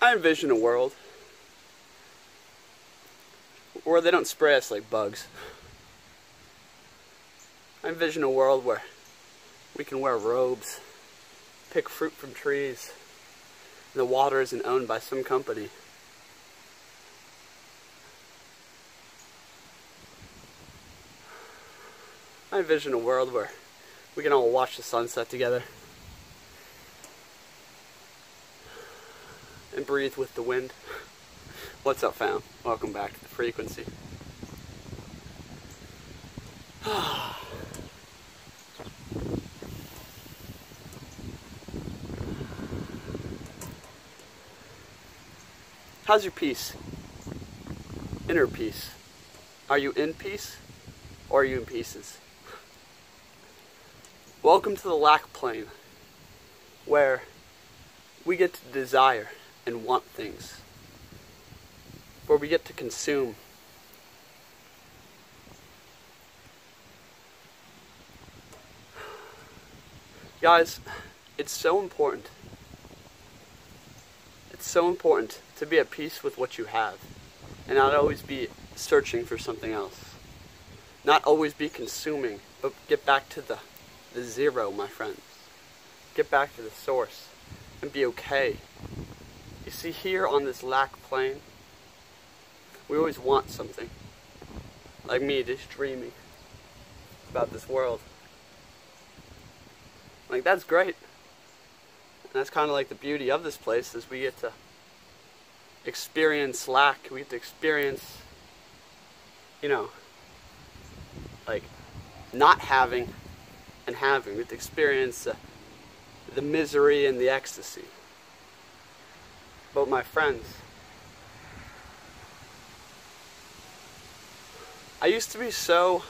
I envision a world where they don't spray us like bugs. I envision a world where we can wear robes, pick fruit from trees, and the water isn't owned by some company. I envision a world where we can all watch the sunset together and breathe with the wind. What's up, fam? Welcome back to The Frequency. How's your peace? Inner peace. Are you in peace or are you in pieces? Welcome to the lack plane, where we get to desire and want things, where we get to consume. Guys, it's so important. It's so important to be at peace with what you have and not always be searching for something else. Not always be consuming, but get back to the zero, my friends. Get back to the source and be okay. You see, here on this lack plane, we always want something. Like me, just dreaming about this world. Like, that's great. And that's kind of like the beauty of this place, is we get to experience lack. We get to experience, you know, like not having and having. We get to experience the misery and the ecstasy. But my friends, I used to be so...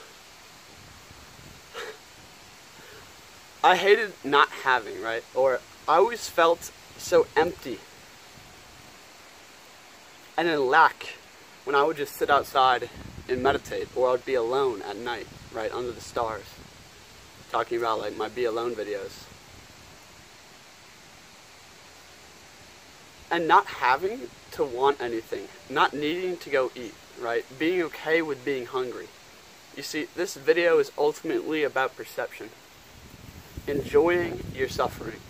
I hated not having, right? Or I always felt so empty and in lack when I would just sit outside and meditate, or I would be alone at night, right, under the stars, talking about like my Be Alone videos. And not having to want anything, not needing to go eat, right? Being okay with being hungry. You see, this video is ultimately about perception. Enjoying your suffering.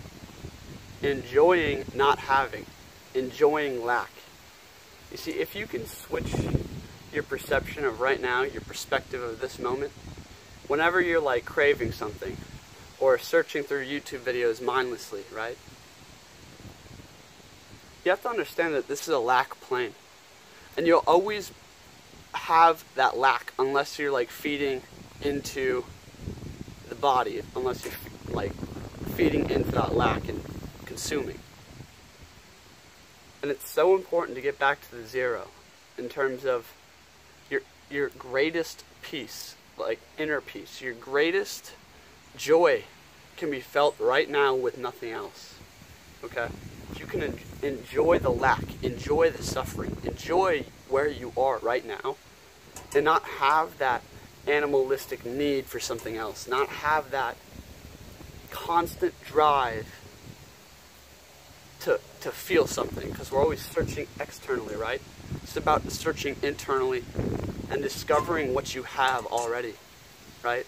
Enjoying not having. Enjoying lack. You see, if you can switch your perception of right now, your perspective of this moment, whenever you're like craving something or searching through YouTube videos mindlessly, right? You have to understand that this is a lack plane. And you'll always have that lack unless you're like feeding into the body, unless you're like feeding into that lack and consuming. And it's so important to get back to the zero in terms of your greatest peace, like inner peace. Your greatest joy can be felt right now with nothing else. Okay? If you can enjoy the lack, enjoy the suffering, enjoy where you are right now, and not have that animalistic need for something else, not have that constant drive to feel something, because we're always searching externally, right? It's about searching internally and discovering what you have already, right?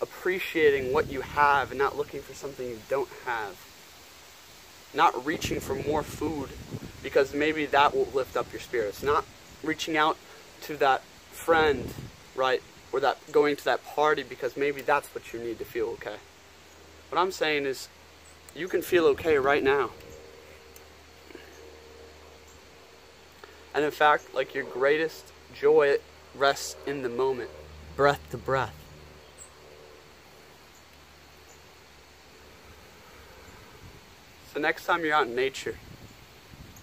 Appreciating what you have and not looking for something you don't have. Not reaching for more food because maybe that will lift up your spirits. Not reaching out to that friend, right? Or that going to that party because maybe that's what you need to feel okay. What I'm saying is, you can feel okay right now. And in fact, like, your greatest joy rests in the moment, breath to breath. So next time you're out in nature,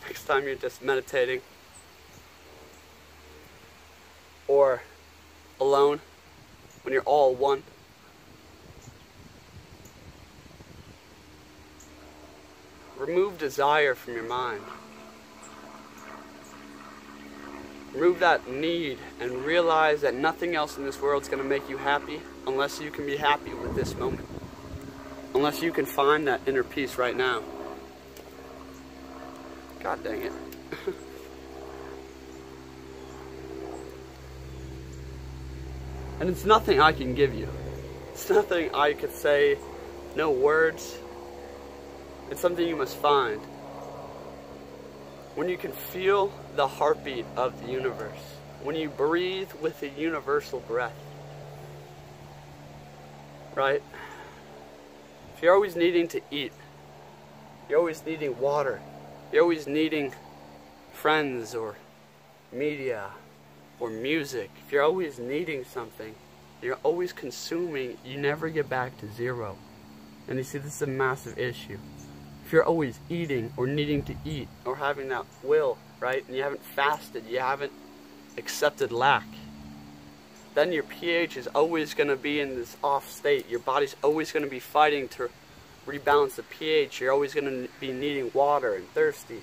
next time you're just meditating, or alone, when you're all one, remove desire from your mind. Remove that need and realize that nothing else in this world is going to make you happy unless you can be happy with this moment. Unless you can find that inner peace right now. God dang it. And it's nothing I can give you. It's nothing I could say, no words. It's something you must find. When you can feel the heartbeat of the universe, when you breathe with a universal breath, right? If you're always needing to eat, you're always needing water, you're always needing friends or media or music, if you're always needing something, you're always consuming, you never get back to zero. And you see, this is a massive issue. If you're always eating or needing to eat or having that will, right, and you haven't fasted, you haven't accepted lack, then your pH is always going to be in this off state. Your body's always going to be fighting to rebalance the pH. You're always going to be needing water and thirsty.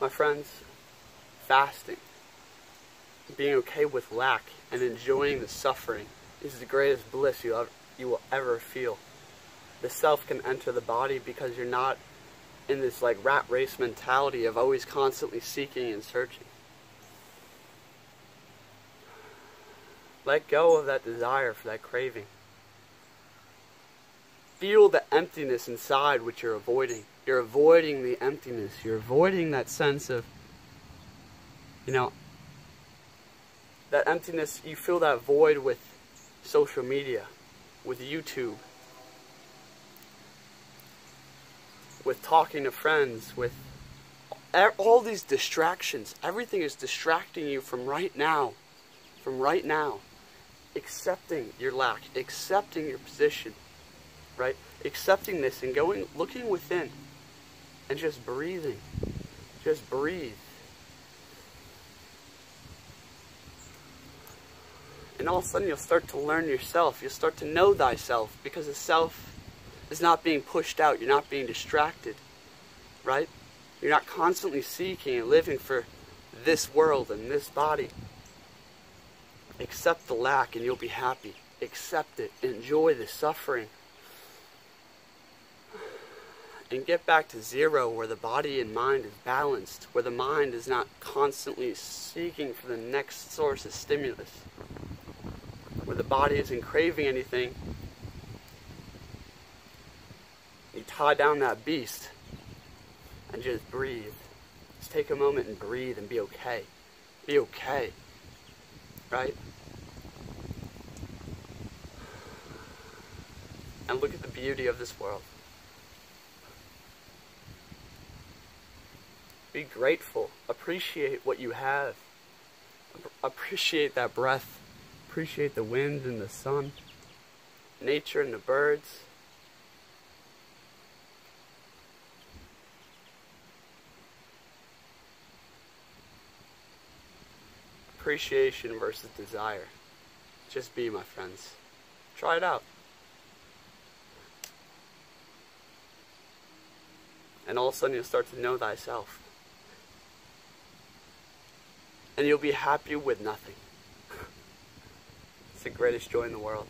My friends, fasting, being okay with lack and enjoying the suffering is the greatest bliss you will ever feel. The self can enter the body because you're not in this like rat race mentality of always constantly seeking and searching. Let go of that desire for that craving. Feel the emptiness inside which you're avoiding. You're avoiding the emptiness. You're avoiding that sense of, that emptiness. You feel that void with social media, with YouTube, with talking to friends, with all these distractions. Everything is distracting you from right now. From right now. Accepting your lack, accepting your position, right? Accepting this and looking within and just breathing. Just breathe. And all of a sudden you'll start to learn yourself. You'll start to know thyself, because the self is not being pushed out. You're not being distracted, right? You're not constantly seeking and living for this world and this body. Accept the lack and you'll be happy. Accept it. Enjoy the suffering. And get back to zero, where the body and mind is balanced, where the mind is not constantly seeking for the next source of stimulus, where the body isn't craving anything. You tie down that beast and just breathe. Just take a moment and breathe and be okay. Be okay. Right? And look at the beauty of this world. Be grateful. Appreciate what you have. Appreciate that breath. Appreciate the wind and the sun, nature and the birds. Appreciation versus desire. Just be, my friends. Try it out. And all of a sudden you'll start to know thyself. And you'll be happy with nothing. It's the greatest joy in the world.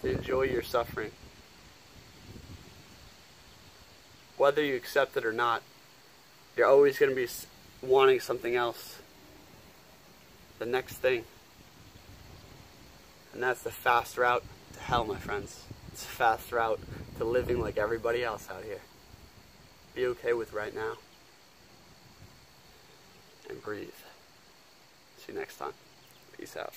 To enjoy your suffering. Whether you accept it or not, you're always going to be wanting something else. The next thing. And that's the fast route to hell, my friends. It's a fast route to living like everybody else out here. Be okay with right now. And breathe. See you next time. Peace out.